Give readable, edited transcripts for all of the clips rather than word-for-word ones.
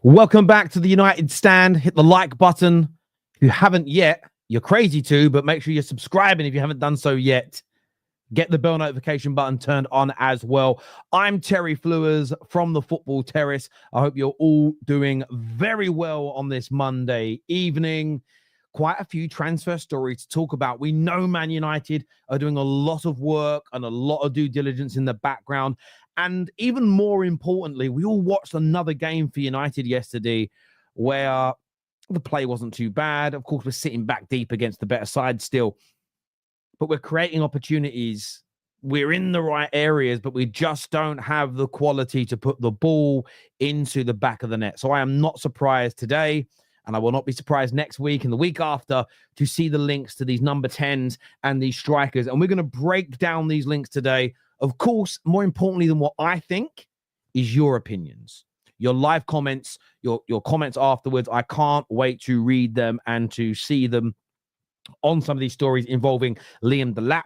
Welcome back to the United Stand. Hit the like button if you haven't yet. You're crazy to, but make sure you're subscribing if you haven't done so yet. Get the bell notification button turned on as well. I'm Terry Flewers from the Football Terrace. I hope you're all doing very well on this Monday evening. Quite a few transfer stories to talk about. We know Man United are doing a lot of work and a lot of due diligence in the background. And even more importantly, we all watched another game for United yesterday where the play wasn't too bad. Of course, we're sitting back deep against the better side still, but we're creating opportunities. We're in the right areas, but we just don't have the quality to put the ball into the back of the net. So I am not surprised today, and I will not be surprised next week and the week after to see the links to these number 10s and these strikers. And we're going to break down these links today. Of course, more importantly than what I think is your opinions, your live comments, your comments afterwards. I can't wait to read them and to see them on some of these stories involving Lyon Delap.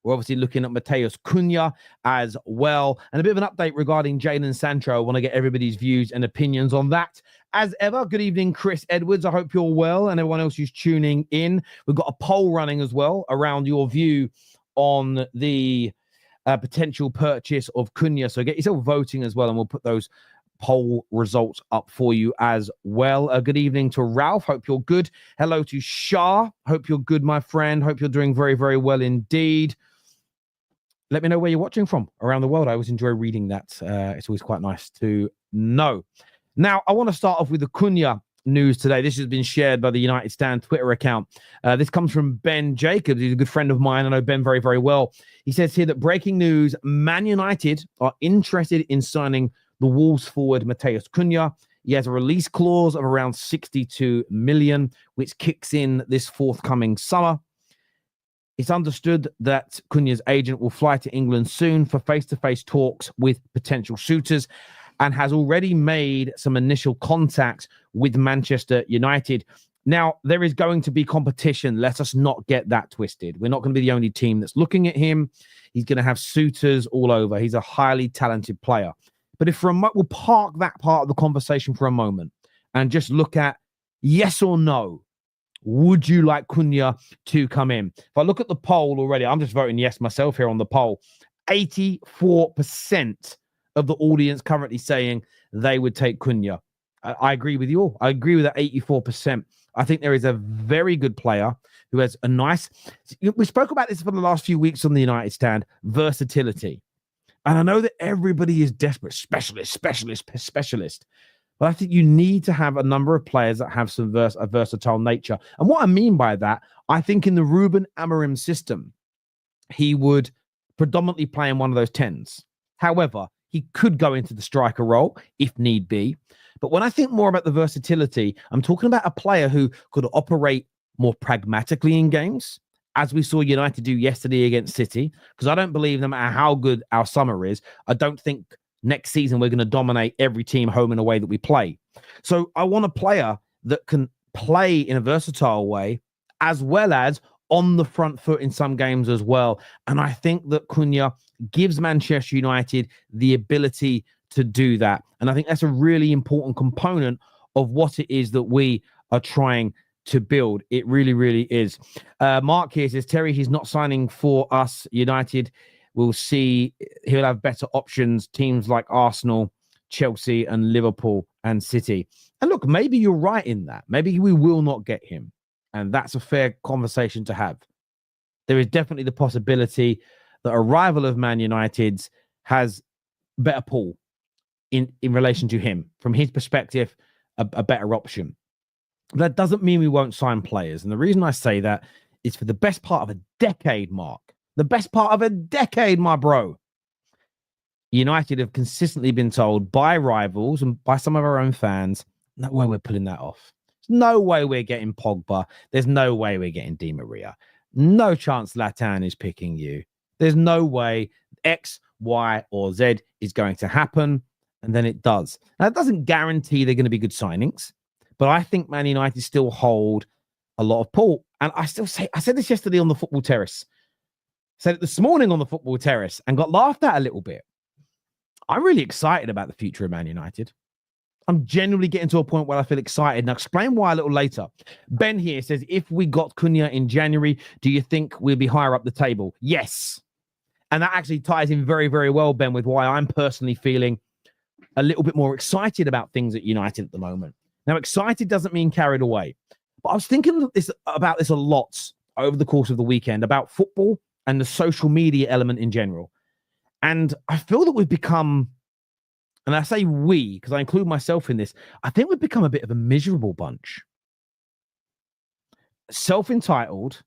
We're obviously looking at Matheus Cunha as well. And a bit of an update regarding Jadon Sancho. I want to get everybody's views and opinions on that. As ever, good evening, Chris Edwards. I hope you're well and everyone else who's tuning in. We've got a poll running as well around your view on the potential purchase of Cunha. So get yourself voting as well, and we'll put those poll results up for you as well. Good evening to Ralph. Hope you're good. Hello to Shah. Hope you're good, my friend. Hope you're doing very, very well indeed. Let me know where you're watching from around the world. I always enjoy reading that. It's always quite nice to know. Now, I want to start off with the Cunha news today. This has been shared by the United Stand Twitter account. This comes from Ben Jacobs. He's a good friend of mine. I know Ben very, very well. He says here that breaking news, Man United are interested in signing the Wolves forward Matheus Cunha. He has a release clause of around 62 million, which kicks in this forthcoming summer. It's understood that Cunha's agent will fly to England soon for face-to-face talks with potential suitors and has already made some initial contacts with Manchester United. Now, there is going to be competition. Let us not get that twisted. We're not going to be the only team that's looking at him. He's going to have suitors all over. He's a highly talented player. But if we'll park that part of the conversation for a moment and just look at yes or no, would you like Cunha to come in? If I look at the poll already, I'm just voting yes myself here on the poll. 84% of the audience currently saying they would take Cunha. I agree with you all. I agree with that 84%. I think there is a very good player who has a nice... We spoke about this for the last few weeks on the United Stand, versatility. And I know that everybody is desperate, specialist. But I think you need to have a number of players that have some a versatile nature. And what I mean by that, I think in the Ruben Amorim system, he would predominantly play in one of those 10s. However, he could go into the striker role if need be. But when I think more about the versatility, I'm talking about a player who could operate more pragmatically in games, as we saw United do yesterday against City, because I don't believe no matter how good our summer is, I don't think next season we're going to dominate every team home and away that we play. So I want a player that can play in a versatile way, as well as on the front foot in some games as well. And I think that Cunha gives Manchester United the ability to do that. And I think that's a really important component of what it is that we are trying to build. It really, really is. Mark here says, Terry, he's not signing for us. United will see he'll have better options. Teams like Arsenal, Chelsea, and Liverpool and City. And look, maybe you're right in that. Maybe we will not get him. And that's a fair conversation to have. There is definitely the possibility that a rival of Man United's has better pull in relation to him. From his perspective, a better option. That doesn't mean we won't sign players. And the reason I say that is for the best part of a decade, Mark. The best part of a decade, my bro. United have consistently been told by rivals and by some of our own fans, no way we're pulling that off. There's no way we're getting Pogba. There's no way we're getting Di Maria. No chance Zlatan is picking you. There's no way X, Y, or Z is going to happen. And then it does. Now, it doesn't guarantee they're going to be good signings, but I think Man United still hold a lot of pull. And I still say, I said this yesterday on the Football Terrace, said it this morning on the Football Terrace, and got laughed at a little bit. I'm really excited about the future of Man United. I'm genuinely getting to a point where I feel excited. Now, explain why a little later. Ben here says, if we got Cunha in January, do you think we'll be higher up the table? Yes. And that actually ties in very, very well, Ben, with why I'm personally feeling a little bit more excited about things at United at the moment. Now, excited doesn't mean carried away. But I was thinking about this a lot over the course of the weekend, about football and the social media element in general. And I feel that we've become, and I say we, because I include myself in this, I think we've become a bit of a miserable bunch. Self-entitled,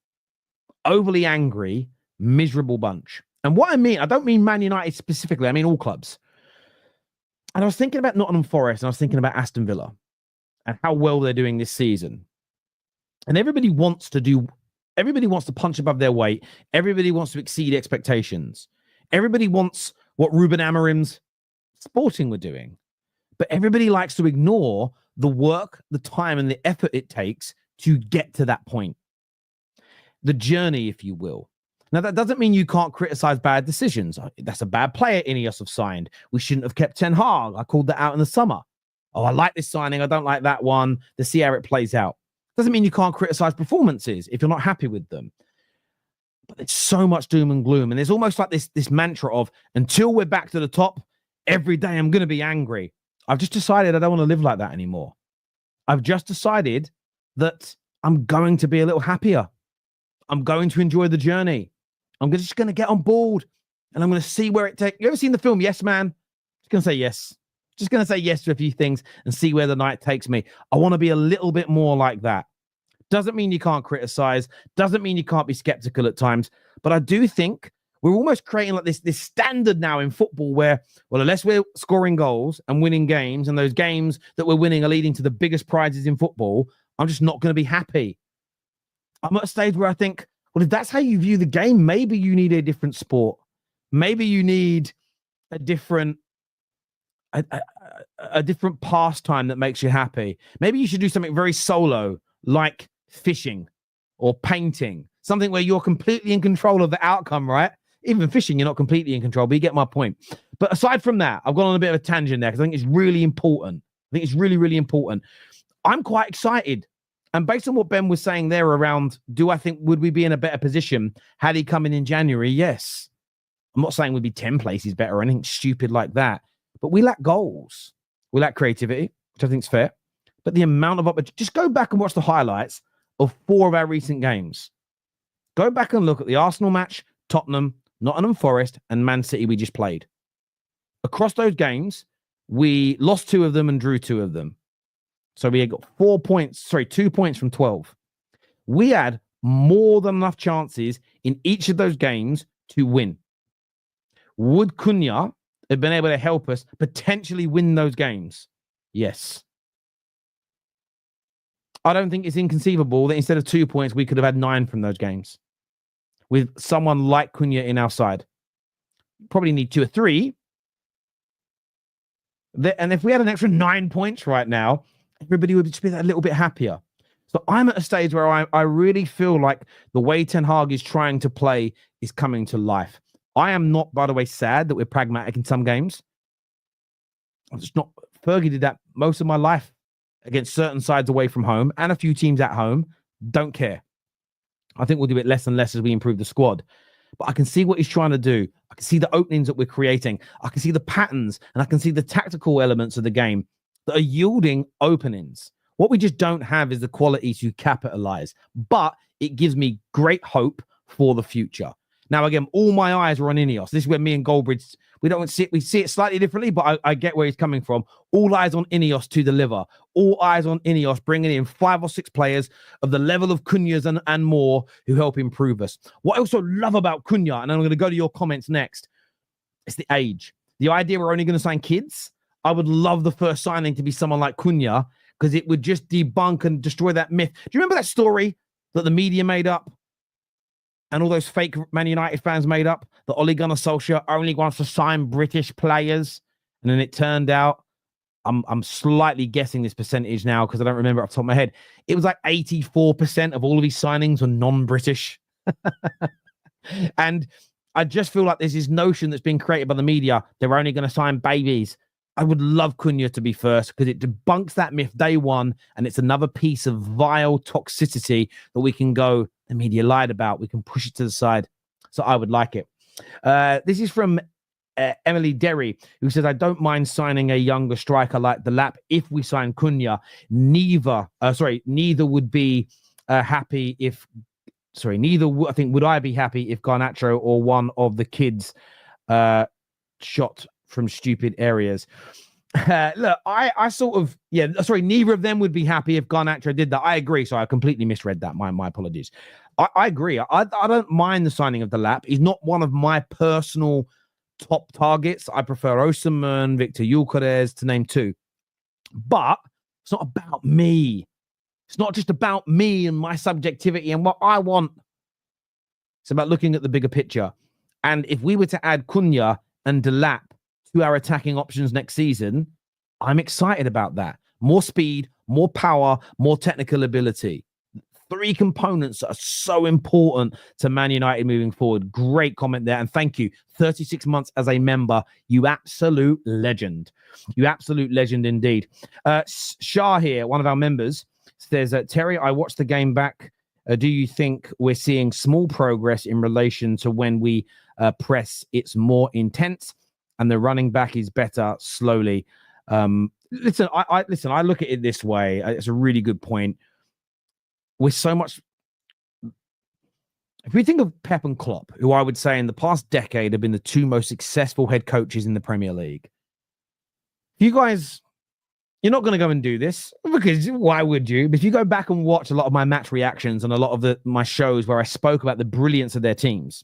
overly angry, miserable bunch. And what I mean, I don't mean Man United specifically, I mean all clubs. And I was thinking about Nottingham Forest, and I was thinking about Aston Villa and how well they're doing this season. And everybody wants to punch above their weight. Everybody wants to exceed expectations. Everybody wants what Ruben Amorim's Sporting were doing. But everybody likes to ignore the work, the time, and the effort it takes to get to that point. The journey, if you will. Now, that doesn't mean you can't criticize bad decisions. That's a bad player Ineos have signed. We shouldn't have kept Ten Hag. I called that out in the summer. Oh, I like this signing. I don't like that one. Let's see how it plays out. Doesn't mean you can't criticize performances if you're not happy with them. But it's so much doom and gloom. And there's almost like this mantra of, until we're back to the top, every day I'm going to be angry. I've just decided I don't want to live like that anymore. I've just decided that I'm going to be a little happier. I'm going to enjoy the journey. I'm just going to get on board and I'm going to see where it takes. You ever seen the film Yes Man? Just going to say yes. Just going to say yes to a few things and see where the night takes me. I want to be a little bit more like that. Doesn't mean you can't criticize. Doesn't mean you can't be skeptical at times. But I do think we're almost creating like this standard now in football where, well, unless we're scoring goals and winning games, and those games that we're winning are leading to the biggest prizes in football, I'm just not going to be happy. I'm at a stage where I think, well, if that's how you view the game, maybe you need a different sport. Maybe you need a different pastime that makes you happy. Maybe you should do something very solo, like fishing or painting, something where you're completely in control of the outcome, right? Even fishing, you're not completely in control, but you get my point. But aside from that, I've gone on a bit of a tangent there because I think it's really important. I think it's really, really important. I'm quite excited. And based on what Ben was saying there around, do I think, would we be in a better position had he come in January? Yes. I'm not saying we'd be 10 places better or anything stupid like that. But we lack goals. We lack creativity, which I think is fair. But the amount of just go back and watch the highlights of 4 of our recent games. Go back and look at the Arsenal match, Tottenham, Nottingham Forest, and Man City we just played. Across those games, we lost 2 of them and drew 2 of them. So we got 2 points from 12. We had more than enough chances in each of those games to win. Would Cunha have been able to help us potentially win those games? Yes. I don't think it's inconceivable that instead of 2 points, we could have had 9 from those games with someone like Cunha in our side. Probably need 2 or 3. And if we had an extra 9 points right now, everybody would just be a little bit happier. So I'm at a stage where I really feel like the way Ten Hag is trying to play is coming to life. I am not, by the way, sad that we're pragmatic in some games. I'm just not. Fergie did that most of my life against certain sides away from home and a few teams at home. Don't care. I think we'll do it less and less as we improve the squad. But I can see what he's trying to do. I can see the openings that we're creating. I can see the patterns and I can see the tactical elements of the game that are yielding openings. What we just don't have is the quality to capitalize. But it gives me great hope for the future. Now, again, all my eyes are on Ineos. This is where me and Goldbridge, we see it slightly differently, but I get where he's coming from. All eyes on Ineos to deliver. All eyes on Ineos bringing in 5 or 6 players of the level of Cunha's and more who help improve us. What I also love about Cunha, and I'm going to go to your comments next, it's the age. The idea we're only going to sign kids. I would love the first signing to be someone like Cunha because it would just debunk and destroy that myth. Do you remember that story that the media made up? And all those fake Man United fans made up that Ole Gunnar Solskjaer only wants to sign British players. And then it turned out, I'm slightly guessing this percentage now because I don't remember off the top of my head. It was like 84% of all of these signings were non-British. And I just feel like there's this notion that's been created by the media. They're only going to sign babies. I would love Cunha to be first because it debunks that myth day one, and it's another piece of vile toxicity that we can go, the media lied about. We can push it to the side. So I would like it. This is from Emily Derry, who says, I don't mind signing a younger striker like Delap. If we sign Cunha, neither would be happy if, I think, would I be happy if Garnacho or one of the kids shot from stupid areas. Look, I sort of, neither of them would be happy if Garnacho did that. I agree. So I completely misread that. My apologies. I agree. I don't mind the signing of Delap. He's not one of my personal top targets. I prefer Osimhen, Victor Gyökeres, to name two. But it's not about me. It's not just about me and my subjectivity and what I want. It's about looking at the bigger picture. And if we were to add Cunha and Delap to our attacking options next season, I'm excited about that. More speed, more power, more technical ability. Three components that are so important to Man United moving forward. Great comment there. And thank you. 36 months as a member. You absolute legend. You absolute legend indeed. Shah here, one of our members, says, Terry, I watched the game back. Do you think we're seeing small progress in relation to when we press? It's more intense and the running back is better slowly. Listen, I look at it this way. It's a really good point. We're so much. If we think of Pep and Klopp, who I would say in the past decade have been the two most successful head coaches in the Premier League, you guys, you're not going to go and do this because why would you? But if you go back and watch a lot of my match reactions and a lot of my shows where I spoke about the brilliance of their teams,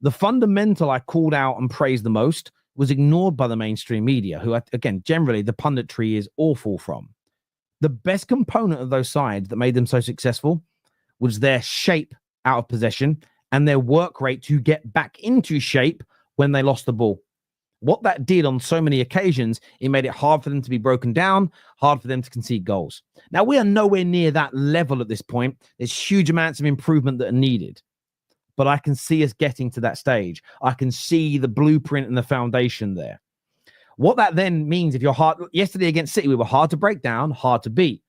the fundamental I called out and praised the most was ignored by the mainstream media, who, again, generally the punditry is awful from. The best component of those sides that made them so successful was their shape out of possession and their work rate to get back into shape when they lost the ball. What that did on so many occasions, it made it hard for them to be broken down, hard for them to concede goals. Now, we are nowhere near that level at this point. There's huge amounts of improvement that are needed. But I can see us getting to that stage. I can see the blueprint and the foundation there. What that then means, if you're hard, yesterday against City, we were hard to break down, hard to beat.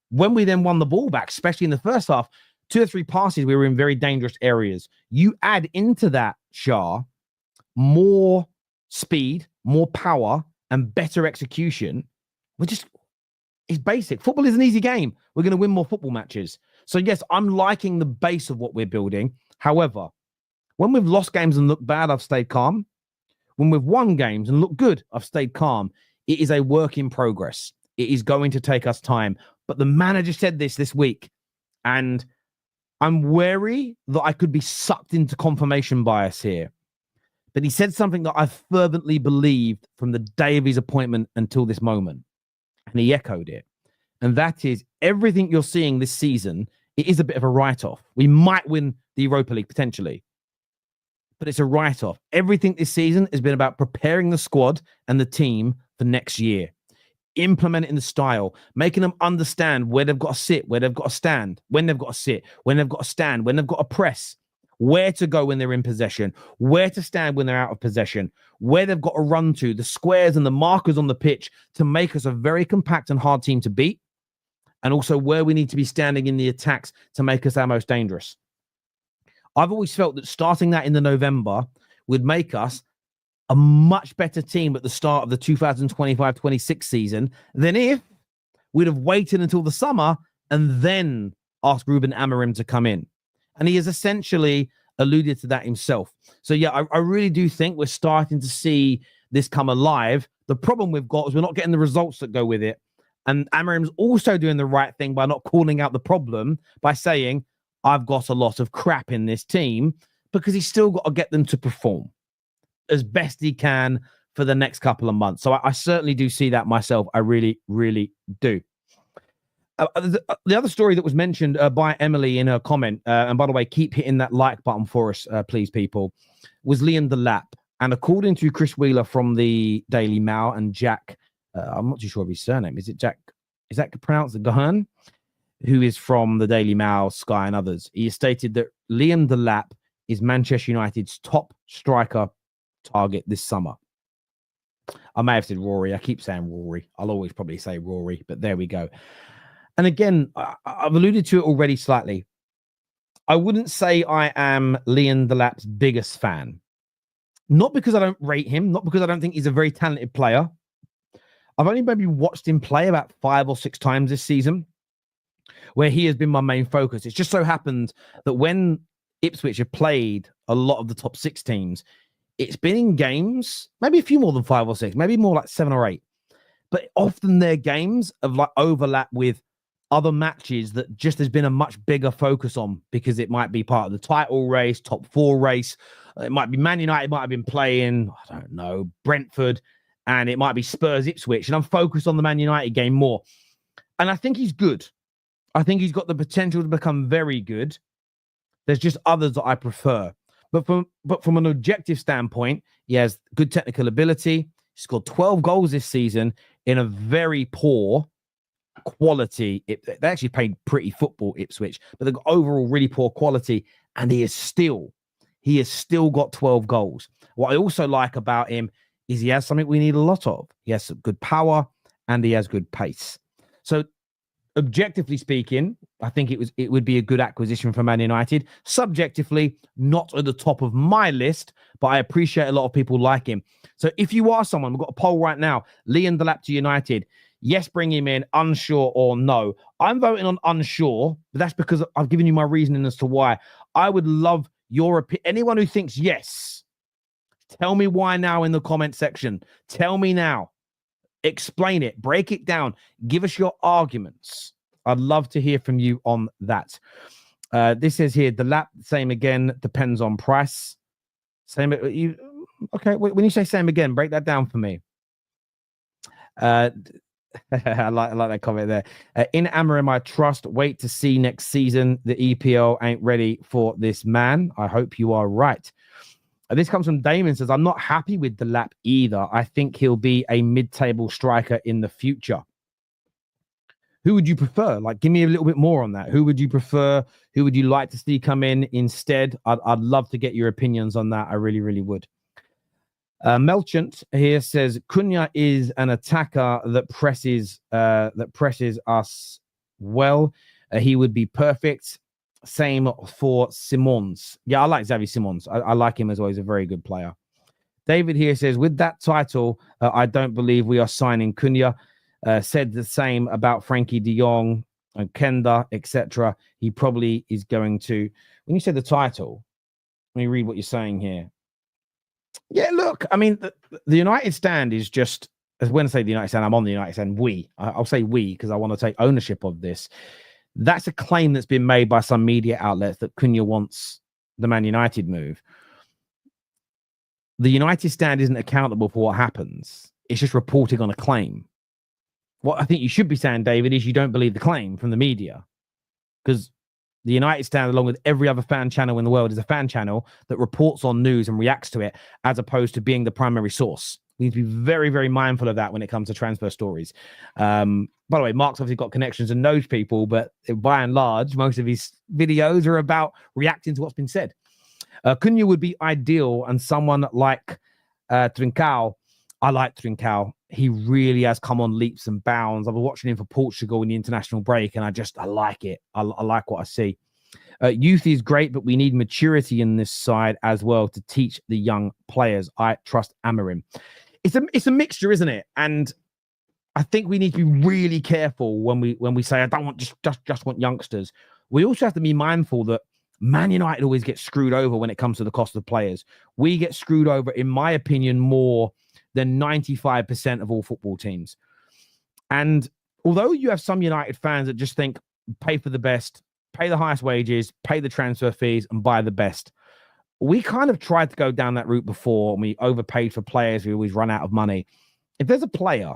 When we then won the ball back, especially in the first half, 2 or 3 passes, we were in very dangerous areas. You add into that, Shah, more speed, more power, and better execution. It's basic. Football is an easy game. We're going to win more football matches. So yes, I'm liking the base of what we're building. However, when we've lost games and looked bad, I've stayed calm. When we've won games and looked good, I've stayed calm. It is a work in progress. It is going to take us time. But the manager said this week, and I'm wary that I could be sucked into confirmation bias here. But he said something that I fervently believed from the day of his appointment until this moment. And he echoed it. And that is, everything you're seeing this season, it is a bit of a write-off. We might win the Europa League potentially, but it's a write-off. Everything this season has been about preparing the squad and the team for next year, implementing the style, making them understand where they've got to sit, where they've got to stand, when they've got to sit, when they've got to stand, when they've got to press, where to go when they're in possession, where to stand when they're out of possession, where they've got to run to, the squares and the markers on the pitch to make us a very compact and hard team to beat, and also where we need to be standing in the attacks to make us our most dangerous. I've always felt that starting that in the November would make us a much better team at the start of the 2025-26 season than if we'd have waited until the summer and then asked Ruben Amorim to come in. And he has essentially alluded to that himself. So, yeah, I really do think we're starting to see this come alive. The problem we've got is we're not getting the results that go with it. And Amorim's also doing the right thing by not calling out the problem, by saying, I've got a lot of crap in this team, because he's still got to get them to perform as best he can for the next couple of months. So I certainly do see that myself. I really, really do. The other story that was mentioned by Emily in her comment, and by the way, keep hitting that like button for us, please, people, was Lyon Delap. And according to Chris Wheeler from the Daily Mail and Jack, I'm not too sure of his surname. Is it Jack? Is that pronounced Gahan? Who is from the Daily Mail, Sky, and others. He has stated that Lyon Delap is Manchester United's top striker target this summer. I may have said Rory. I keep saying Rory. I'll always probably say Rory, but there we go. And again, I've alluded to it already slightly. I wouldn't say I am Lyon Delap's biggest fan. Not because I don't rate him, not because I don't think he's a very talented player. I've only maybe watched him play about 5 or 6 times this season, where he has been my main focus. It's just so happened that when Ipswich have played a lot of the top 6 teams, it's been in games, maybe a few more than 5 or 6, maybe more like 7 or 8. But often their games have like overlap with other matches that just has been a much bigger focus on, because it might be part of the title race, top 4 race. It might be Man United might have been playing, I don't know, Brentford, and it might be Spurs Ipswich. And I'm focused on the Man United game more. And I think he's good. I think he's got the potential to become very good. There's just others that I prefer. But from an objective standpoint, he has good technical ability. He scored 12 goals this season in a very poor quality. They actually played pretty football, Ipswich, but they've got overall really poor quality, and he has still got 12 goals. What I also like about him is he has something we need a lot of. He has some good power and he has good pace. So objectively speaking, I think it would be a good acquisition for Man United. Subjectively, not at the top of my list, but I appreciate a lot of people like him. So if you are someone, we've got a poll right now, Lyon Delap to United, yes, bring him in, unsure or no. I'm voting on unsure, but that's because I've given you my reasoning as to why. I would love your opinion. Anyone who thinks yes, tell me why now in the comment section. Tell me now. Explain it. Break it down. Give us your arguments. I'd love to hear from you on that. This says here, Delap, same again, depends on price. Same. Okay, when you say same again, break that down for me. I like that comment there. In Amorim, I trust. Wait to see next season. The EPL ain't ready for this man. I hope you are right. This comes from Damon, says, I'm not happy with Delap either. I think he'll be a mid-table striker in the future. Who would you prefer? Like, give me a little bit more on that. Who would you prefer? Who would you like to see come in instead? I'd love to get your opinions on that. I really, really would. Melchant here says, Cunha is an attacker that presses us well. He would be perfect. Same for Simons. Yeah, I like Xavi Simons. I like him as well. He's a very good player. David here says, with that title, I don't believe we are signing Cunha. Said the same about Frankie de Jong and Kenda, etc. He probably is going to. When you say the title, let me read what you're saying here. Yeah, look, I mean, the United stand is just, as when I say the United stand, I'm on the United stand. I'll say we because I want to take ownership of this. That's a claim that's been made by some media outlets that Cunha wants the Man United move. The United stand isn't accountable for what happens. It's just reporting on a claim. What I think you should be saying, David, is you don't believe the claim from the media, because the United stand, along with every other fan channel in the world, is a fan channel that reports on news and reacts to it, as opposed to being the primary source. We need to be very, very mindful of that when it comes to transfer stories. By the way, Mark's obviously got connections and knows people, but by and large, most of his videos are about reacting to what's been said. Cunha would be ideal, and someone like Trincao. I like Trincao. He really has come on leaps and bounds. I've been watching him for Portugal in the international break, and I like it. I like what I see. Youth is great, but we need maturity in this side as well to teach the young players. I trust Amorim. It's a mixture, isn't it? And I think we need to be really careful when we say I don't want just want youngsters. We also have to be mindful that Man United always gets screwed over when it comes to the cost of players. We get screwed over, in my opinion, more than 95% of all football teams. And although you have some United fans that just think pay for the best, pay the highest wages, pay the transfer fees, and buy the best, we kind of tried to go down that route before, and we overpaid for players. We always run out of money. If there's a player,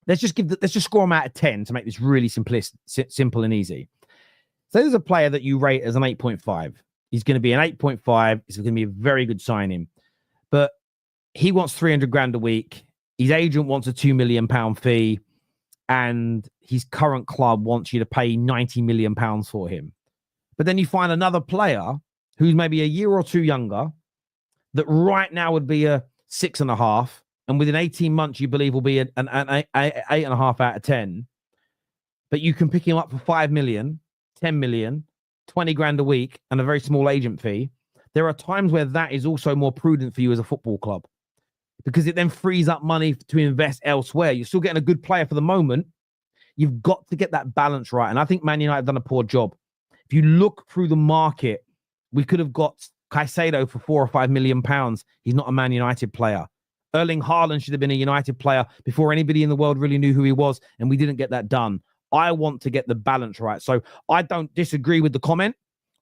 let's just score them out of 10 to make this really simple and easy. So there's a player that you rate as an 8.5. He's going to be an 8.5. It's going to be a very good signing, but he wants 300 grand a week. His agent wants a £2 million fee, and his current club wants you to pay £90 million for him. But then you find another player who's maybe a year or two younger that right now would be a 6.5, and within 18 months you believe will be an 8.5 out of 10, but you can pick him up for 5 million, 10 million, 20 grand a week, and a very small agent fee, there are times where that is also more prudent for you as a football club, because it then frees up money to invest elsewhere. You're still getting a good player for the moment. You've got to get that balance right. And I think Man United have done a poor job. If you look through the market, we could have got Caicedo for £4 or £5 million. He's not a Man United player. Erling Haaland should have been a United player before anybody in the world really knew who he was, and we didn't get that done. I want to get the balance right. So I don't disagree with the comment.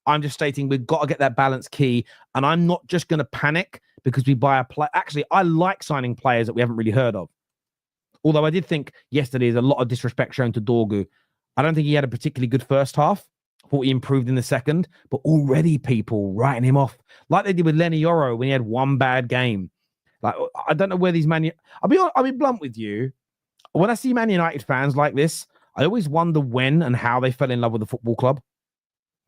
I'm just stating we've got to get that balance key, and I'm not just going to panic because we buy a player. Actually, I like signing players that we haven't really heard of. Although I did think yesterday there's a lot of disrespect shown to Dorgu. I don't think he had a particularly good first half. I thought he improved in the second, but already people writing him off like they did with Lenny Yoro when he had one bad game. Like, I don't know where these I'll be blunt with you. When I see Man United fans like this, I always wonder when and how they fell in love with the football club.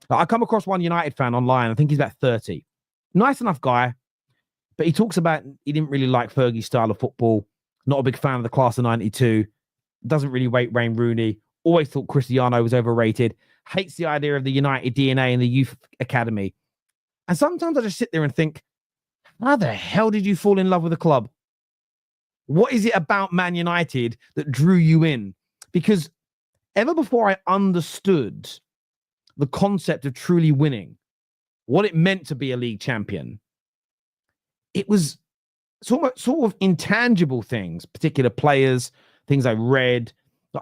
Like, I come across one United fan online. I think he's about 30. Nice enough guy, but he talks about he didn't really like Fergie's style of football. Not a big fan of the class of 92. Doesn't really rate Wayne Rooney. Always thought Cristiano was overrated. Hates the idea of the United DNA in the youth academy. And sometimes I just sit there and think, how the hell did you fall in love with the club? What is it about Man United that drew you in? Because ever before I understood the concept of truly winning, what it meant to be a league champion, it was sort of intangible things, particular players, things I read.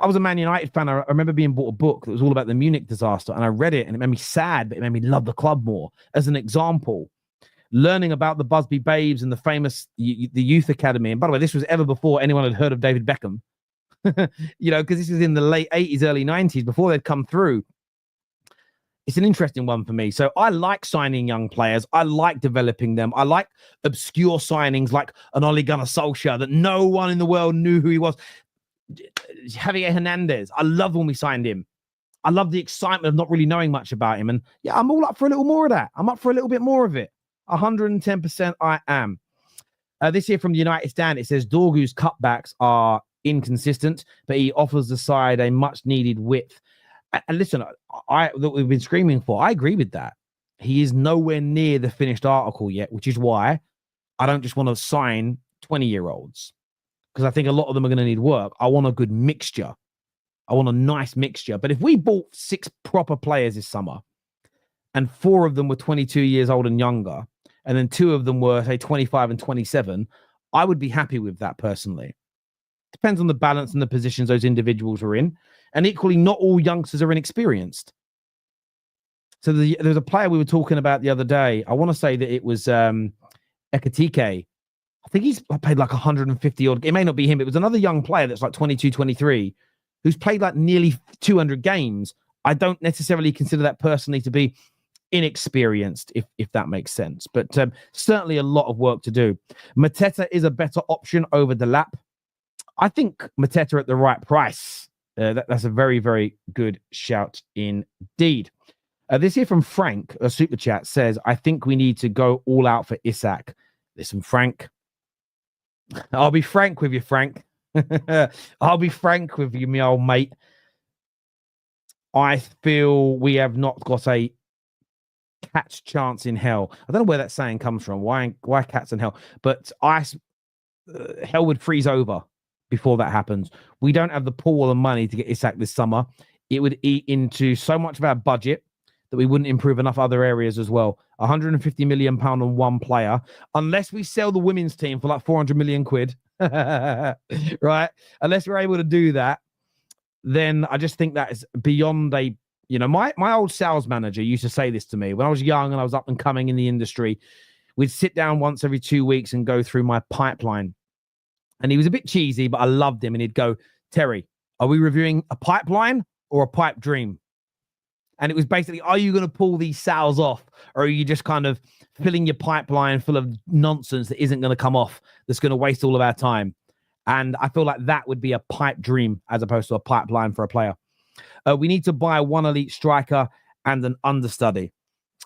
I was a Man United fan. I remember being bought a book that was all about the Munich disaster, and I read it, and it made me sad, but it made me love the club more. As an example, learning about the Busby Babes and the famous the youth academy. And by the way, this was ever before anyone had heard of David Beckham, because this was in the late 80s, early 90s, before they'd come through. It's an interesting one for me. So I like signing young players. I like developing them. I like obscure signings like an Ole Gunnar Solskjaer that no one in the world knew who he was. Javier Hernandez. I love when we signed him. I love the excitement of not really knowing much about him. And yeah, I'm all up for a little more of that. I'm up for a little bit more of it. 110% I am. This here from the United Stand, it says Dorgu's cutbacks are inconsistent, but he offers the side a much needed width. And listen, that we've been screaming for. I agree with that. He is nowhere near the finished article yet, which is why I don't just want to sign 20-year-olds, because I think a lot of them are going to need work. I want a good mixture. I want a nice mixture. But if we bought 6 proper players this summer and 4 of them were 22 years old and younger, and then 2 of them were, say, 25 and 27, I would be happy with that personally. Depends on the balance and the positions those individuals are in. And equally, not all youngsters are inexperienced. So there's a player we were talking about the other day. I want to say that it was Ekatike. I think he's played like 150 odd. It may not be him. It was another young player that's like 22, 23, who's played like nearly 200 games. I don't necessarily consider that personally to be inexperienced, if that makes sense. But certainly a lot of work to do. Mateta is a better option over Delap. I think Mateta at the right price. That's a very, very good shout indeed. This here from Frank, a super chat, says, I think we need to go all out for Isak. Listen, Frank, I'll be frank with you, Frank. I'll be frank with you, my old mate. I feel we have not got a cat's chance in hell. I don't know where that saying comes from. Why cats in hell? But hell would freeze over before that happens. We don't have the pool or the money to get Isak this summer. It would eat into so much of our budget that we wouldn't improve enough other areas as well. £150 million on one player, unless we sell the women's team for like 400 million quid, right? Unless we're able to do that, then I just think that is beyond a, my old sales manager used to say this to me when I was young and I was up and coming in the industry. We'd sit down once every 2 weeks and go through my pipeline. And he was a bit cheesy, but I loved him. And he'd go, Terry, are we reviewing a pipeline or a pipe dream? And it was basically, are you going to pull these sales off? Or are you just kind of filling your pipeline full of nonsense that isn't going to come off, that's going to waste all of our time? And I feel like that would be a pipe dream as opposed to a pipeline for a player. We need to buy one elite striker and an understudy.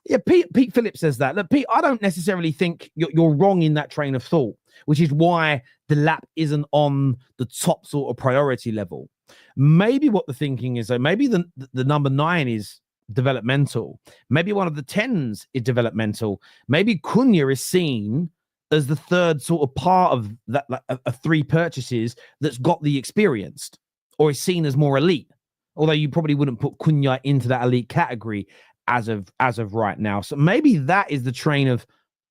Yeah, Pete Phillips says that. Look, Pete, I don't necessarily think you're wrong in that train of thought, which is why Delap isn't on the top sort of priority level. Maybe what the thinking is, though, maybe the number 9 is developmental. Maybe one of the 10s is developmental. Maybe Cunha is seen as the third sort of part of that, like, of 3 purchases that's got the experience, or is seen as more elite. Although you probably wouldn't put Cunha into that elite category as of right now. So maybe that is the train of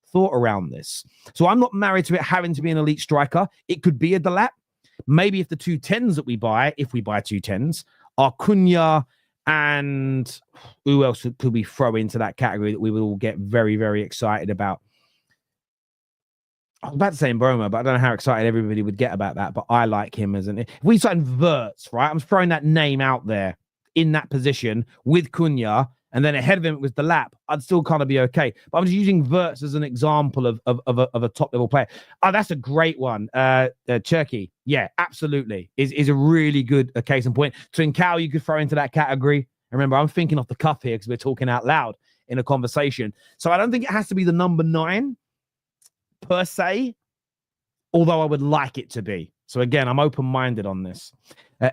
thought around this. So I'm not married to it having to be an elite striker. It could be a Delap. Maybe if the 2 10s that we buy, if we buy 2 10s, are Cunha and who else could we throw into that category that we would all get very, very excited about? I was about to say Broma, but I don't know how excited everybody would get about that. But I like him as if we signed Verts, right? I'm throwing that name out there in that position with Cunha, and then ahead of him it was Delap. I'd still kind of be okay. But I'm just using Verts as an example of a top level player. Oh, that's a great one. Cherky, yeah, absolutely, is a really good case in point. Trincao, you could throw into that category. Remember, I'm thinking off the cuff here because we're talking out loud in a conversation. So I don't think it has to be the number 9 per se, although I would like it to be. So again, I'm open-minded on this.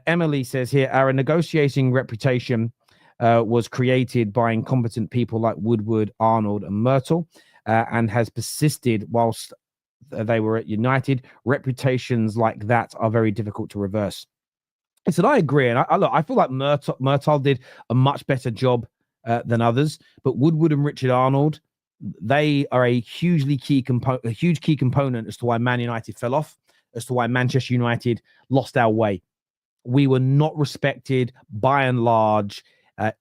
Emily says here, our negotiating reputation was created by incompetent people like Woodward, Arnold, and Myrtle, and has persisted whilst they were at United. Reputations like that are very difficult to reverse. I said, I agree. And I feel like Myrtle did a much better job than others, but Woodward and Richard Arnold, they are a huge key component as to why Man United fell off, as to why Manchester United lost our way. We were not respected by and large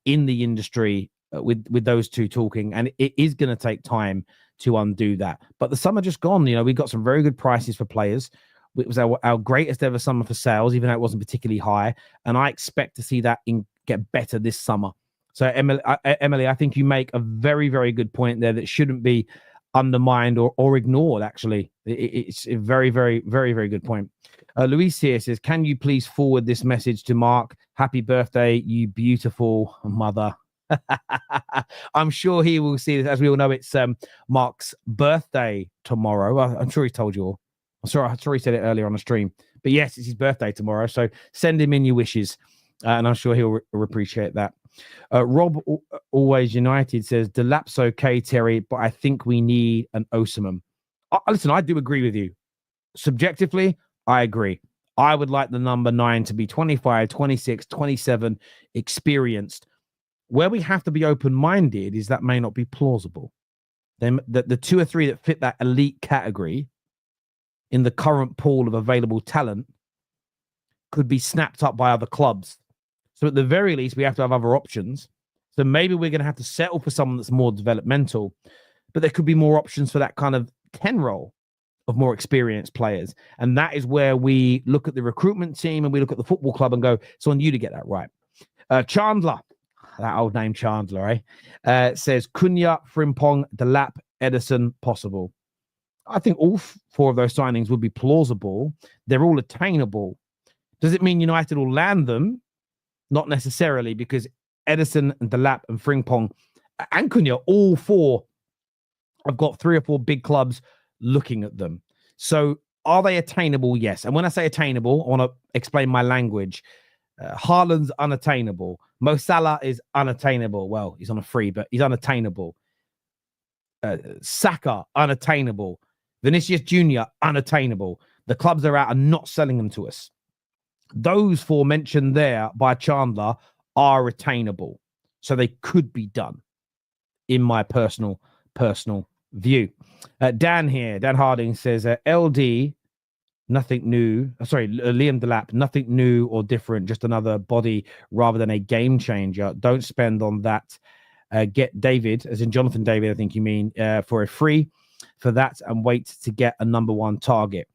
in the industry with those 2 talking, and it is going to take time to undo that. But the summer just gone, we got some very good prices for players. It was our greatest ever summer for sales, even though it wasn't particularly high, and I expect to see that get better this summer. So, Emily, I think you make a very, very good point there that shouldn't be undermined or ignored, actually. It's a very, very, very, very good point. Luis here says, can you please forward this message to Mark? Happy birthday, you beautiful mother. I'm sure he will see this. As we all know, it's Mark's birthday tomorrow. I'm sure he told you all. I'm sorry he said it earlier on the stream. But yes, it's his birthday tomorrow. So send him in your wishes. And I'm sure he'll appreciate that. Rob, always United, says, Delap's okay, Terry, but I think we need an Osimhen. Listen, I do agree with you. Subjectively, I agree. I would like the number 9 to be 25, 26, 27, experienced. Where we have to be open-minded is that may not be plausible. Then the 2 or 3 that fit that elite category in the current pool of available talent could be snapped up by other clubs. So at the very least, we have to have other options. So maybe we're going to have to settle for someone that's more developmental, but there could be more options for that kind of 10 role of more experienced players. And that is where we look at the recruitment team and we look at the football club and go, it's on you to get that right. Chandler, that old name Chandler, says Cunha, Frimpong, Delap, Edison, possible. I think all 4 of those signings would be plausible. They're all attainable. Does it mean United will land them? Not necessarily, because Edison and Delap and Frimpong and Cunha, all 4 have got 3 or 4 big clubs looking at them. So are they attainable? Yes. And when I say attainable, I want to explain my language. Haaland's unattainable. Mo Salah is unattainable. Well, he's on a free, but he's unattainable. Saka, unattainable. Vinicius Jr., unattainable. The clubs are out and not selling them to us. Those 4 mentioned there by Chandler are attainable. So they could be done, in my personal view. Dan Harding says, LD, nothing new. Sorry, Liam Delap, nothing new or different, just another body rather than a game changer. Don't spend on that. Get David, as in Jonathan David, I think you mean, for a free for that, and wait to get a number 1 target.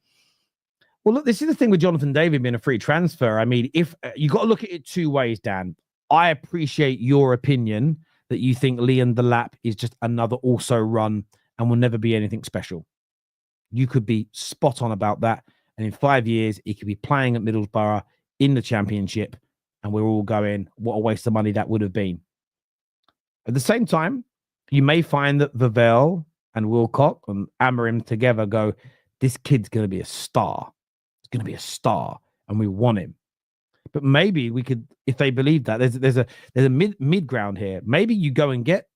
Well, look, this is the thing with Jonathan David being a free transfer. I mean, if you got to look at it 2 ways, Dan. I appreciate your opinion that you think Liam Delap is just another also run and will never be anything special. You could be spot on about that. And in 5 years, he could be playing at Middlesbrough in the Championship. And we're all going, what a waste of money that would have been. At the same time, you may find that Vavell and Wilcock and Amorim together go, this kid's going to be a star. It's going to be a star, and we want him. But maybe we could, if they believe that, there's a mid ground here. Maybe you go and get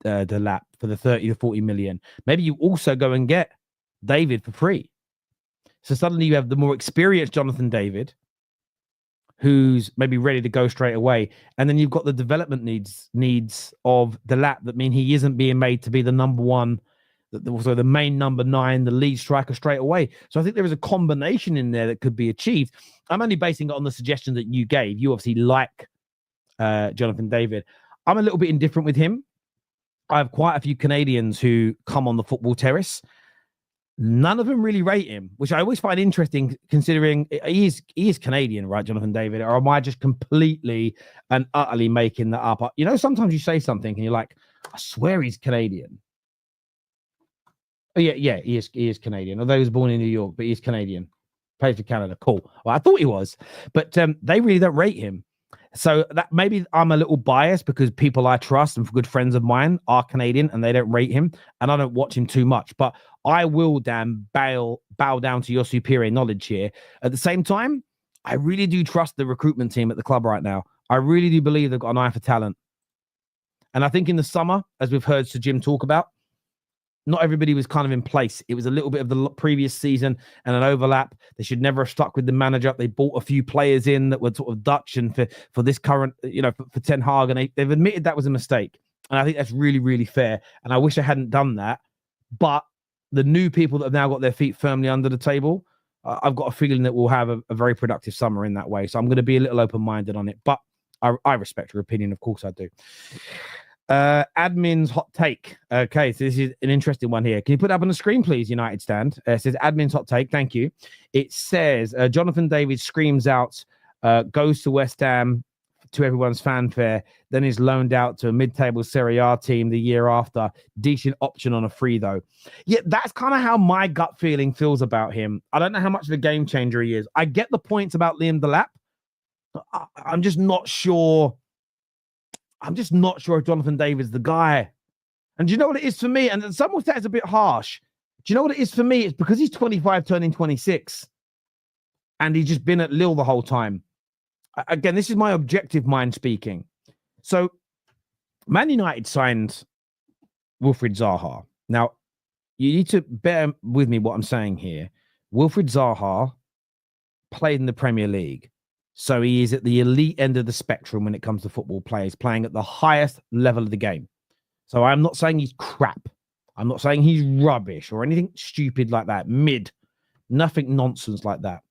Delap for the 30 to 40 million. Maybe you also go and get David for free. So suddenly you have the more experienced Jonathan David, who's maybe ready to go straight away. And then you've got the development needs of Delap that mean he isn't being made to be the number one, so the main number 9, the lead striker straight away. So I think there is a combination in there that could be achieved. I'm only basing it on the suggestion that you gave. You obviously like Jonathan David. I'm a little bit indifferent with him. I have quite a few Canadians who come on the football terrace. None of them really rate him, which I always find interesting considering he is Canadian, right, Jonathan David? Or am I just completely and utterly making that up? You know, sometimes you say something and you're like, I swear he's Canadian. Oh, yeah, he is Canadian. Although he was born in New York, but he's Canadian. Plays for Canada. Cool. Well, I thought he was, but they really don't rate him. So that maybe I'm a little biased because people I trust and good friends of mine are Canadian and they don't rate him, and I don't watch him too much. But I will, Dan, bow down to your superior knowledge here. At the same time, I really do trust the recruitment team at the club right now. I really do believe they've got an eye for talent. And I think in the summer, as we've heard Sir Jim talk about, not everybody was kind of in place. It was a little bit of the previous season and an overlap. They should never have stuck with the manager. They bought a few players in that were sort of Dutch and for this current, for Ten Hag, and they've admitted that was a mistake. And I think that's really, really fair. And I wish I hadn't done that. But the new people that have now got their feet firmly under the table, I've got a feeling that we'll have a very productive summer in that way. So I'm going to be a little open-minded on it. But I respect your opinion. Of course I do. Admin's hot take. Okay, so this is an interesting one here. Can you put it up on the screen, please, United Stand? It says admin's hot take. Thank you. It says Jonathan David screams out, goes to West Ham to everyone's fanfare, then is loaned out to a mid-table Serie A team the year after. Decent option on a free, though. Yeah, that's kind of how my gut feeling feels about him. I don't know how much of a game changer he is. I get the points about Liam Delap. I'm just not sure. I'm just not sure if Jonathan David's the guy. And do you know what it is for me? And some would say it's a bit harsh. Do you know what it is for me? It's because he's 25, turning 26. And he's just been at Lille the whole time. Again, this is my objective mind speaking. So, Man United signed Wilfried Zaha. Now, you need to bear with me what I'm saying here. Wilfried Zaha played in the Premier League. So he is at the elite end of the spectrum when it comes to football players, playing at the highest level of the game. So I'm not saying he's crap. I'm not saying he's rubbish or anything stupid like that. Nothing nonsense like that.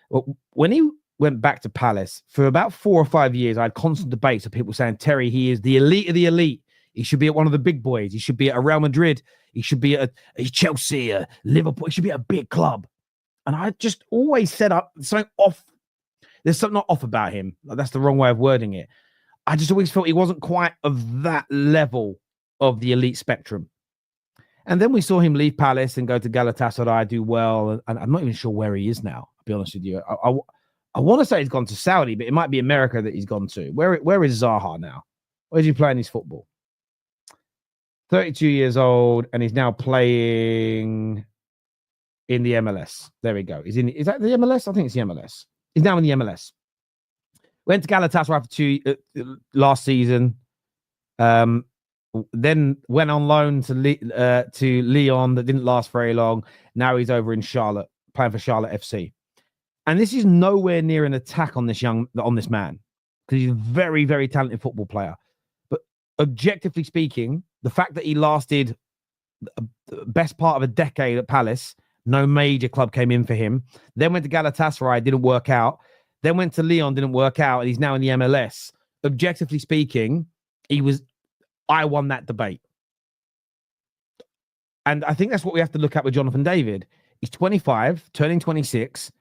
Well, when he went back to Palace, for about 4 or 5 years, I had constant debates of people saying, Terry, he is the elite of the elite. He should be at one of the big boys. He should be at a Real Madrid. He should be at a Chelsea, a Liverpool. He should be at a big club. And I just always set up something off. There's something not off about him. That's the wrong way of wording it. I just always felt he wasn't quite of that level of the elite spectrum. And then we saw him leave Palace and go to Galatasaray, do well. And I'm not even sure where he is now, I'll be honest with you. I want to say he's gone to Saudi, but it might be America that he's gone to. Where is Zaha now? Where's he playing his football? 32 years old, and he's now playing in the MLS. There we go. Is that the MLS? I think it's the MLS. He's now in the MLS. Went to Galatasaray for last season. Then went on loan to Lyon. That didn't last very long. Now he's over in Charlotte, playing for Charlotte FC. And this is nowhere near an attack on this man, because he's a very, very talented football player. But objectively speaking, the fact that he lasted the best part of a decade at Palace, no major club came in for him. Then went to Galatasaray, didn't work out. Then went to Lyon, didn't work out. And he's now in the MLS. Objectively speaking, I won that debate. And I think that's what we have to look at with Jonathan David. He's 25, turning 26.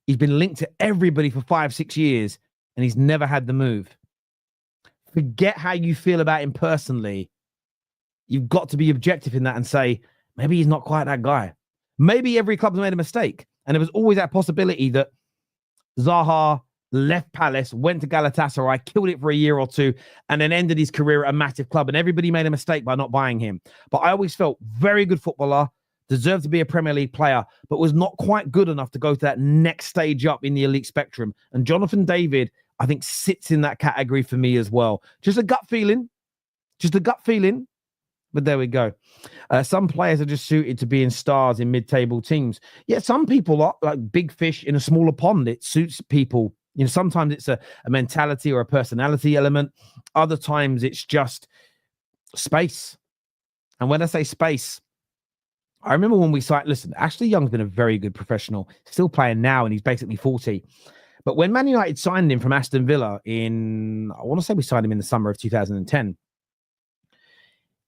He's been linked to everybody for 5-6 years, and he's never had the move. Forget how you feel about him personally. You've got to be objective in that and say, maybe he's not quite that guy. Maybe every club's made a mistake. And there was always that possibility that Zaha left Palace, went to Galatasaray, killed it for a year or two, and then ended his career at a massive club. And everybody made a mistake by not buying him. But I always felt very good footballer, deserved to be a Premier League player, but was not quite good enough to go to that next stage up in the elite spectrum. And Jonathan David, I think, sits in that category for me as well. Just a gut feeling. But there we go. Some players are just suited to being stars in mid-table teams. Yet some people are like big fish in a smaller pond. It suits people. You know, sometimes it's a mentality or a personality element. Other times it's just space. And when I say space, I remember when we signed, listen, Ashley Young's been a very good professional, still playing now, and he's basically 40. But when Man United signed him from Aston Villa I want to say we signed him in the summer of 2010.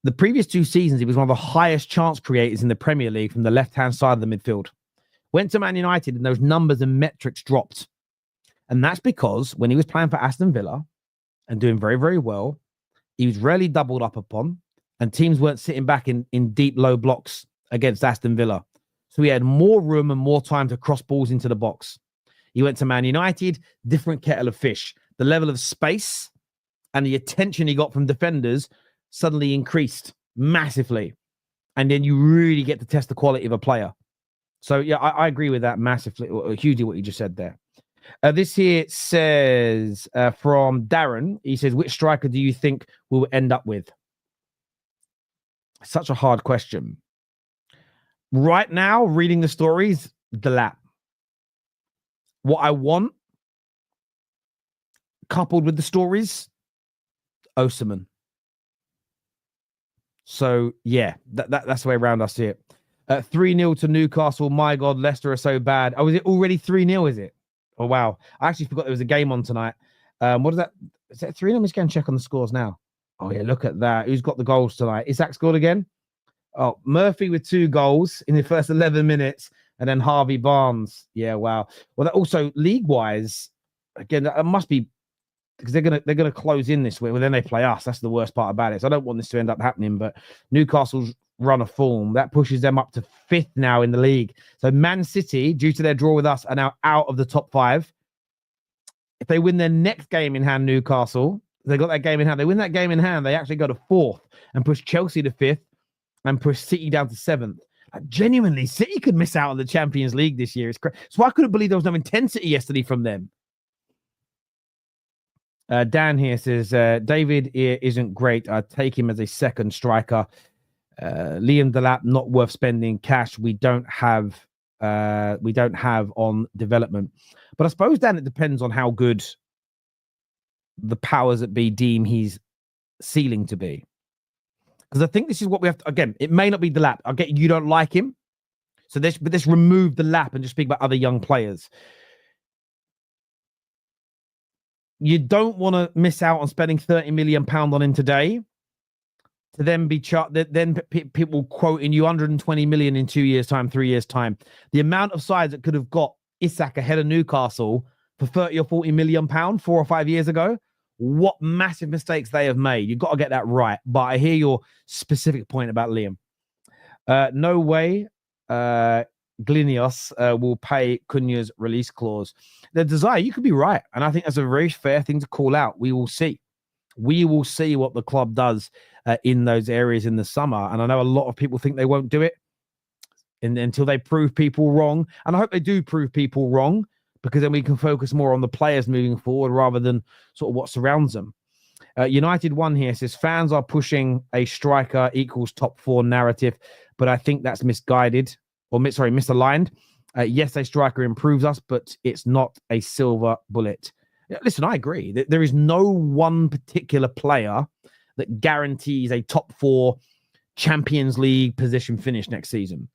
The previous 2 seasons, he was one of the highest chance creators in the Premier League from the left-hand side of the midfield. Went to Man United and those numbers and metrics dropped. And that's because when he was playing for Aston Villa and doing very, very well, he was rarely doubled up upon and teams weren't sitting back in deep, low blocks against Aston Villa. So he had more room and more time to cross balls into the box. He went to Man United, different kettle of fish. The level of space and the attention he got from defenders suddenly increased massively. And then you really get to test the quality of a player. So, yeah, I agree with that massively, hugely what you just said there. This here says from Darren, he says, which striker do you think we'll end up with? Such a hard question. Right now, reading the stories, Delap. What I want, coupled with the stories, Osimhen. So, yeah, that's the way around I see it. 3-0 to Newcastle. My God, Leicester are so bad. Oh, is it already 3-0, is it? Oh, wow. I actually forgot there was a game on tonight. What is that? Is that 3-0? I'm just going to check on the scores now. Oh, yeah, look at that. Who's got the goals tonight? Isak scored again? Oh, Murphy with 2 goals in the first 11 minutes. And then Harvey Barnes. Yeah, wow. Well, that also, league-wise, again, that must be because they're gonna close in this week. Well, then they play us. That's the worst part about it. So I don't want this to end up happening. But Newcastle's run of form that pushes them up to 5th now in the league. So Man City, due to their draw with us, are now out of the top 5. If they win their next game in hand, Newcastle, they got that game in hand. They win that game in hand. They actually go to 4th and push Chelsea to 5th and push City down to 7th. Like, genuinely, City could miss out on the Champions League this year. It's crazy. So I couldn't believe there was no intensity yesterday from them. Dan here says, David isn't great. I'd take him as a second striker. Liam Delap, not worth spending cash we don't have on development. But I suppose, Dan, it depends on how good the powers that be deem he's ceiling to be. Because I think this is what we have to, again, it may not be Delap. I get you don't like him. So let's remove the lap and just speak about other young players. You don't want to miss out on spending £30 million on him today to then be then people quoting you 120 million in 2 years' time, 3 years' time. The amount of sides that could have got Isak ahead of Newcastle for 30 or 40 million pounds 4 or 5 years ago, what massive mistakes they have made. You've got to get that right. But I hear your specific point about Liam. No way Glinios will pay Cunha's release clause. The desire, you could be right. And I think that's a very fair thing to call out. We will see. We will see what the club does in those areas in the summer. And I know a lot of people think they won't do it until they prove people wrong. And I hope they do prove people wrong, because then we can focus more on the players moving forward rather than sort of what surrounds them. United One here says, fans are pushing a striker equals top 4 narrative, but I think that's misguided. Misaligned. Yes, a striker improves us, but it's not a silver bullet. Listen, I agree. There is no one particular player that guarantees a top 4 Champions League position finish next season.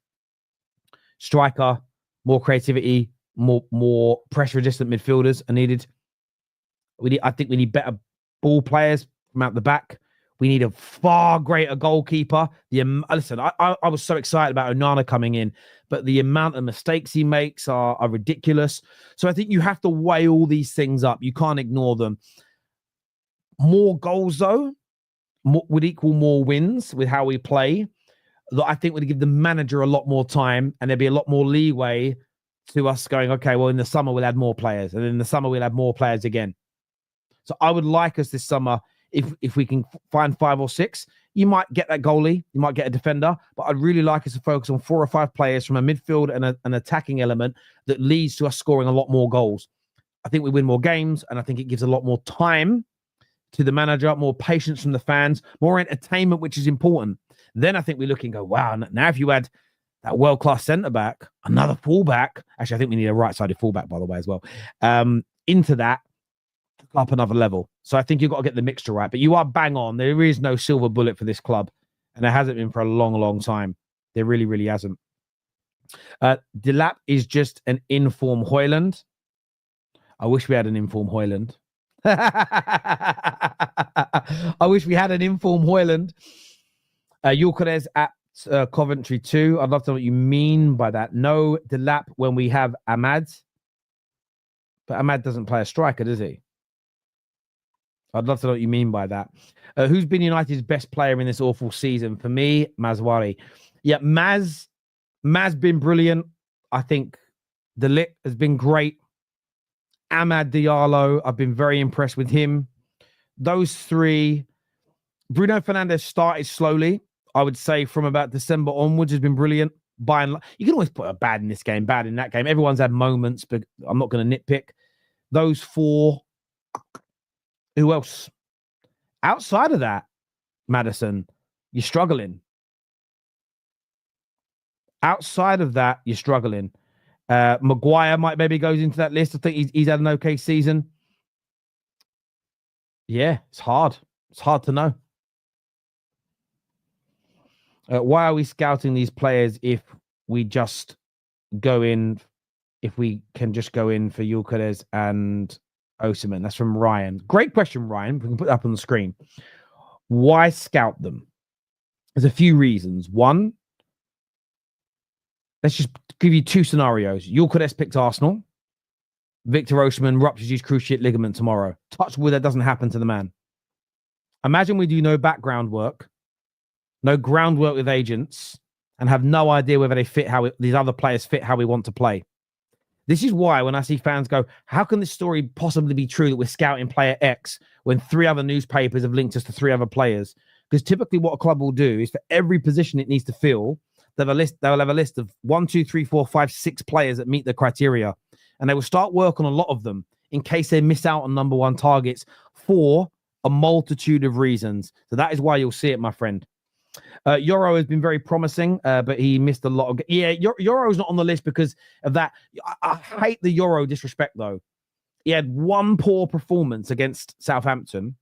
Striker, more creativity, more pressure-resistant midfielders are needed. I think we need better ball players from out the back. We need a far greater goalkeeper. Listen, I was so excited about Onana coming in, but the amount of mistakes he makes are ridiculous. So I think you have to weigh all these things up. You can't ignore them. More goals, though, would equal more wins with how we play. I think would give the manager a lot more time, and there'd be a lot more leeway to us going, okay, well, in the summer we'll add more players, and in the summer we'll add more players again. So I would like us this summer, if we can find 5 or 6, you might get that goalie, you might get a defender, but I'd really like us to focus on 4 or 5 players from a midfield and an attacking element that leads to us scoring a lot more goals. I think we win more games, and I think it gives a lot more time to the manager, more patience from the fans, more entertainment, which is important. Then I think we look and go, wow, now if you add that world-class centre-back, another fullback, actually, I think we need a right-sided fullback, by the way, as well, into that, up another level. So I think you've got to get the mixture right. But you are bang on. There is no silver bullet for this club, and there hasn't been for a long, long time. There really, really hasn't. Delap is just an inform Hoyland. I wish we had an inform Hoyland. I wish we had an inform Hoyland. Yulkares at Coventry 2. I'd love to know what you mean by that. No Delap when we have Ahmad. But Ahmad doesn't play a striker, does he? I'd love to know what you mean by that. Who's been United's best player in this awful season? For me, Mazwari. Yeah, Maz been brilliant. I think Delap has been great. Amad Diallo, I've been very impressed with him. Those 3. Bruno Fernandes started slowly. I would say from about December onwards has been brilliant. You can always put a bad in this game, bad in that game. Everyone's had moments, but I'm not going to nitpick. Those 4. Who else? Outside of that, Madison, you're struggling. Outside of that, you're struggling. Maguire might maybe goes into that list. I think he's had an okay season. Yeah, it's hard. It's hard to know. Why are we scouting these players if we just go in, if we can just go in for Yulkares and Osimhen? That's from Ryan. Great question, Ryan. We can put it up on the screen. Why scout them? There's a few reasons. One, let's just give you 2 scenarios. Yulkares picked Arsenal. Victor Osimhen ruptures his cruciate ligament tomorrow. Touch wood, that doesn't happen to the man. Imagine we do no background work, no groundwork with agents, and have no idea whether they fit these other players fit how we want to play. This is why when I see fans go, how can this story possibly be true that we're scouting player X when 3 other newspapers have linked us to 3 other players? Because typically what a club will do is for every position it needs to fill, they'll have a list of 1, 2, 3, 4, 5, 6 players that meet the criteria. And they will start work on a lot of them in case they miss out on number 1 targets for a multitude of reasons. So that is why you'll see it, my friend. Euro has been very promising, but he missed a lot of... Yeah, Euro's not on the list because of that. I hate the Euro disrespect, though. He had 1 poor performance against Southampton.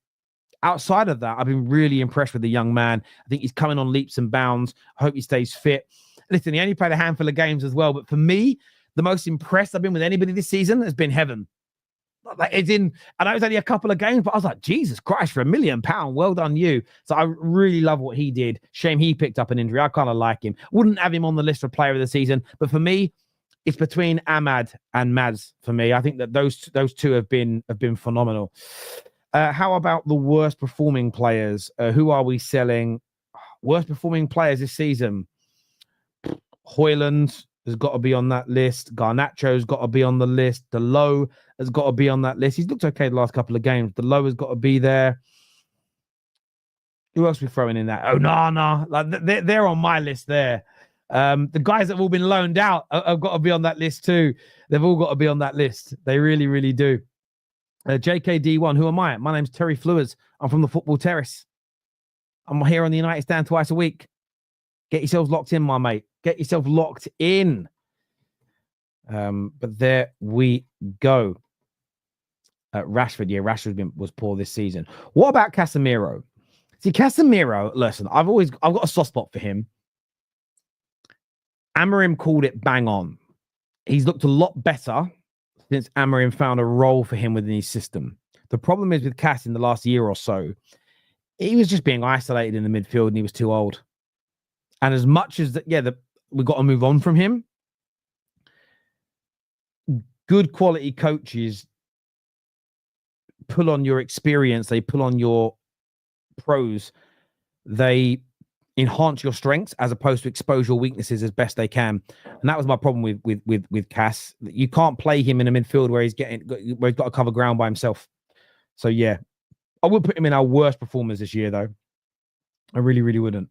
Outside of that, I've been really impressed with the young man. I think he's coming on leaps and bounds. I hope he stays fit. Listen, he only played a handful of games as well, but for me, the most impressed I've been with anybody this season has been Heaven. Like it's in, I know it was only a couple of games, but I was like, Jesus Christ, for £1 million, well done you. So I really love what he did. Shame he picked up an injury. I kind of like him. Wouldn't have him on the list for player of the season, but for me, it's between Ahmad and Maz. For me, I think that those 2 have been phenomenal. How about the worst performing players? Who are we selling? Worst performing players this season? Hoyland has got to be on that list. Garnacho's got to be on the list. Delap has got to be on that list. He's looked okay the last couple of games. Delap has got to be there. Who else are we throwing in that? Onana. Like they're on my list there. The guys that have all been loaned out have got to be on that list too. They've all got to be on that list. They really, really do. JKD1, who am I? My name's Terry Flewers. I'm from the Football Terrace. I'm here on the United Stand twice a week. Get yourselves locked in, my mate. Get yourself locked in. But there we go. Rashford, Rashford was poor this season. What about Casemiro? See, Casemiro, listen, I've got a soft spot for him. Amorim called it bang on. He's looked a lot better since Amorim found a role for him within his system. The problem is with Cass in the last year or so, he was just being isolated in the midfield and he was too old. And as much as that, we've got to move on from him. Good quality coaches pull on your experience. They pull on your pros. They enhance your strengths as opposed to expose your weaknesses as best they can. And that was my problem with Cass. You can't play him in a midfield where he's got to cover ground by himself. So yeah, I would put him in our worst performers this year, though. I really, really wouldn't.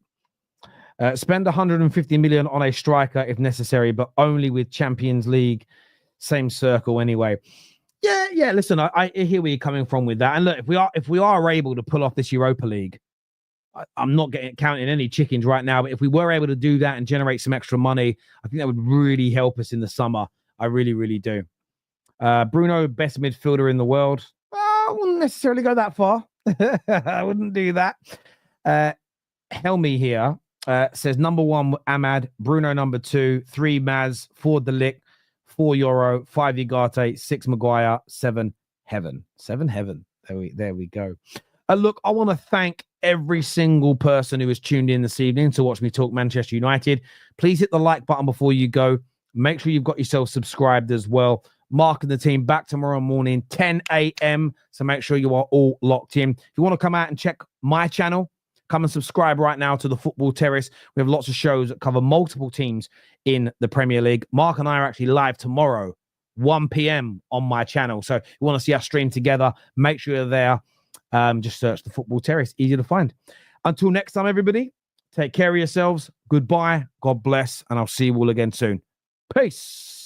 Spend 150 million on a striker if necessary, but only with Champions League, same circle anyway. Yeah. Listen, I hear where you're coming from with that. And look, if we are able to pull off this Europa League, I'm not counting any chickens right now, but if we were able to do that and generate some extra money, I think that would really help us in the summer. I really, really do. Bruno, best midfielder in the world. I wouldn't necessarily go that far. I wouldn't do that. Helmy here says number 1 Ahmad, Bruno number 2, 3 Maz, 4 Delap, 4 Euro, 5 Ugarte, 6 Maguire, 7 Heaven. 7 Heaven. There we go. Look, I want to thank every single person who has tuned in this evening to watch me talk Manchester United. Please hit the like button before you go. Make sure you've got yourself subscribed as well. Mark and the team back tomorrow morning, 10 a.m. So make sure you are all locked in. If you want to come out and check my channel, come and subscribe right now to the Football Terrace. We have lots of shows that cover multiple teams in the Premier League. Mark and I are actually live tomorrow, 1 p.m. on my channel. So if you want to see us stream together, make sure you're there. Just search the Football Terrace. Easy to find. Until next time, everybody, take care of yourselves. Goodbye. God bless. And I'll see you all again soon. Peace.